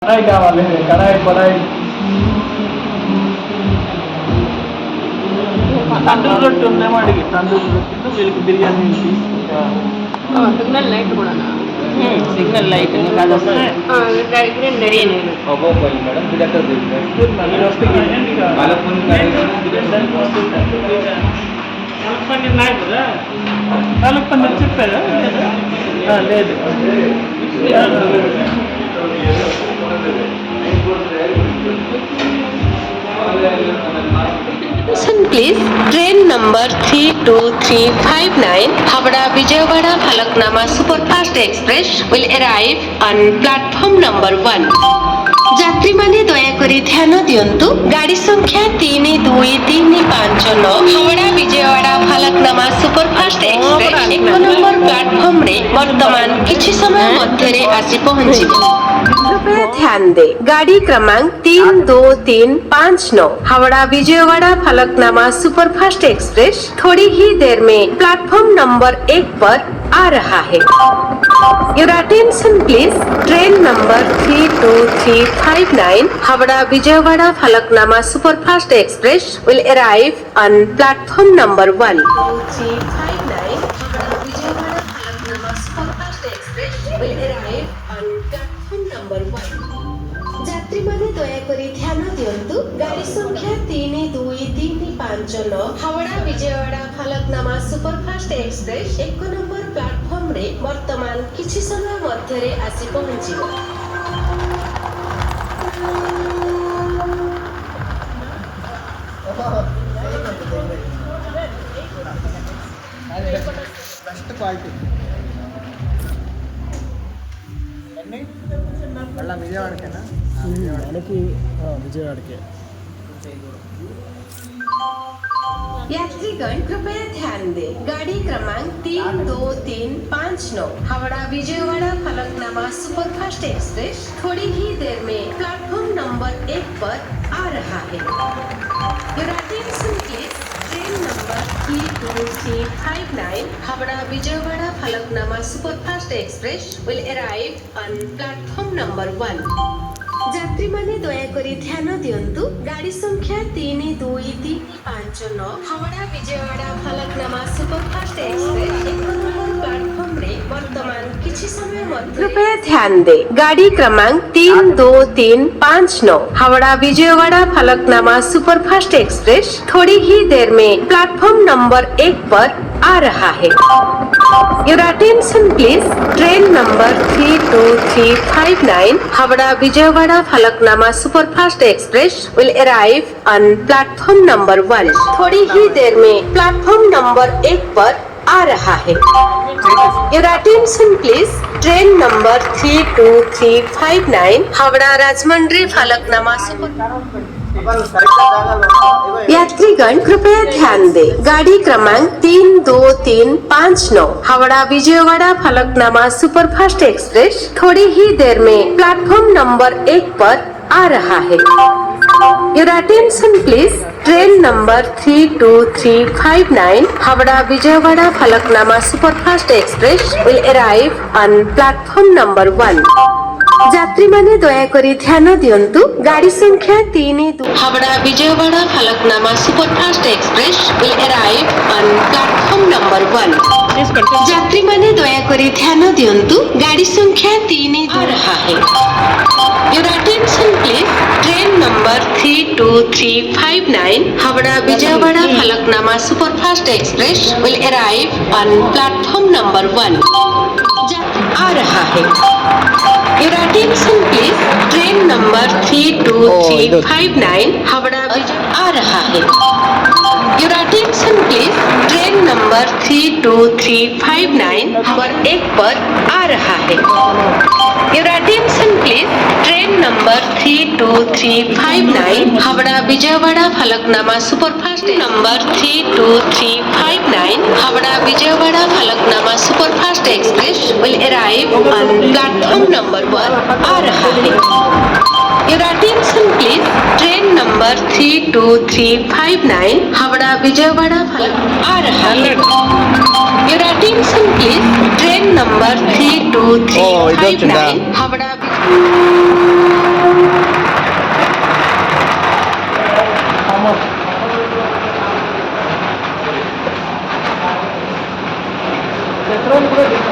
కడాయి కావాలి, కడాయి కడాయి తందూరి రొట్టె ఉందేమో అడిగి తందూరి రొట్టె వీళ్ళకి బిర్యానీ తీసుకుంటా. సిగ్నల్ లైట్ కూడా సిగ్నల్ లైట్ నీకు అది వస్తే రెడీ నేను మేడం ఇది ఎక్కడ మీరు వస్తే పన్నీర్ నాయకు కదా, పాలక్ పన్నీర్ చెప్పారా? లేదు. Please, train number 32359 Howrah Vijayawada Falaknama Superfast Express will arrive on platform number 1. যাত্রীମାନେ ଦୟାକରି ଧ୍ୟାନ ଦିଅନ୍ତୁ ଗାଡ଼ି ସଂଖ୍ୟା 3235 Howrah Vijayawada Falaknuma superfast express 1 number ପ୍ଲାଟଫର୍ମରେ ବର୍ତ୍ତମାନ କିଛି ସମୟ ମଧ୍ୟରେ ଆସି ପହଞ୍ଚିବ। कृपया ध्यान दे गाड़ी क्रमांक 32359 हावड़ा विजयवाड़ा फलकनामा सुपरफास्ट एक्सप्रेस थोड़ी ही देर में प्लेटफॉर्म नंबर 1 पर आ रहा है। Your attention please, train number 32359 Howrah Vijayawada Falaknuma superfast express will arrive on platform number 1. 359 Howrah Vijayawada Falaknuma superfast express will arrive on platform number 1. যাত্রীମାନେ ଦୟାକରି ଧ୍ୟାନ ଦିଅନ୍ତୁ ଗାଡ଼ି ସଂଖ୍ୟା 3235 Howrah Vijayawada Falaknuma superfast express 1 number ପ୍ଲାଟଫର୍ମରେ ବର୍ତ୍ତମାନ କିଛି ସମୟ ମଧ୍ୟରେ ଆସି ପହଞ୍ଚିବ। బెస్ట్ క్వాలిటీ మళ్ళీ విజయవాడకేనా? మనకి విజయవాడకే। यात्रीगण कृपया ध्यान दें गाड़ी क्रमांक 32359 हावड़ा विजयवाड़ा फलकनामा सुपरफास्ट एक्सप्रेस थोड़ी ही देर में प्लेटफॉर्म नंबर 1 पर आ रहा है। Your attention please, train number 32359 Howrah Vijayawada Falaknuma superfast express will arrive on platform number 1. যাত্রীମାନେ ଦୟାକରି ଧ୍ୟାନ ଦିଅନ୍ତୁ ଗାଡ଼ି ସଂଖ୍ୟା 3235 Howrah Vijayawada Falaknuma superfast express 1 number ପ୍ଲାଟଫର୍ମରେ ବର୍ତ୍ତମାନ କିଛି ସମୟ ମଧ୍ୟରେ कृपया ध्यान दे गाड़ी क्रमांक 3235 हावड़ा विजयवाड़ा फलकनामा सुपरफास्ट एक्सप्रेस थोड़ी ही देर में प्लेटफॉर्म नंबर 1 पर आ रहा है। Your attention please, train number 32359 Howrah Vijayawada Falaknuma superfast express will arrive on platform number 1. थोड़ी ही देर में प्लेटफॉर्म नंबर 1 पर आ रहा है। Your attention please, train number 32359 Howrah Rajahmundry Falaknuma superfast यात्रीगण कृपया ध्यान दे गाड़ी क्रमांक 32359 हावड़ा विजयवाड़ा फलकनामा सुपरफास्ट एक्सप्रेस थोड़ी ही देर में प्लेटफॉर्म नंबर 1 पर आ रहा है। Your attention please, train number 32359 Howrah Vijayawada Falaknuma superfast express will arrive on platform number 1. ଯାତ୍ରୀମାନେ ଦୟାକରି ଧ୍ୟାନ ଦିଅନ୍ତୁ ଗାଡ଼ି ସଂଖ୍ୟା 32 Howrah Vijayawada Falaknuma superfast express will arrive on platform number 1. ଯାତ୍ରୀମାନେ ଦୟାକରି ଧ୍ୟାନ ଦିଅନ୍ତୁ ଗାଡ଼ି ସଂଖ୍ୟା 3 आ रहा है। Your attention please, train number 32359 Howrah Vijayawada Falaknuma superfast express will arrive on platform number 1. आ रहा है। Your attention please, train number 32359 Howrah आ रहा है। Your attention please, train number 32359 number 1 पर आ रहा है। Your attention please, train number 32359 Howrah Vijayawada Falaknuma superfast number 32359 Howrah Vijayawada Falaknuma superfast express will arrive on platform number 1 आ रहा है। Your attention please, train number 32359 Howrah Vijayawada आ रहा है। Your attention please, train number 32359 Howrah beet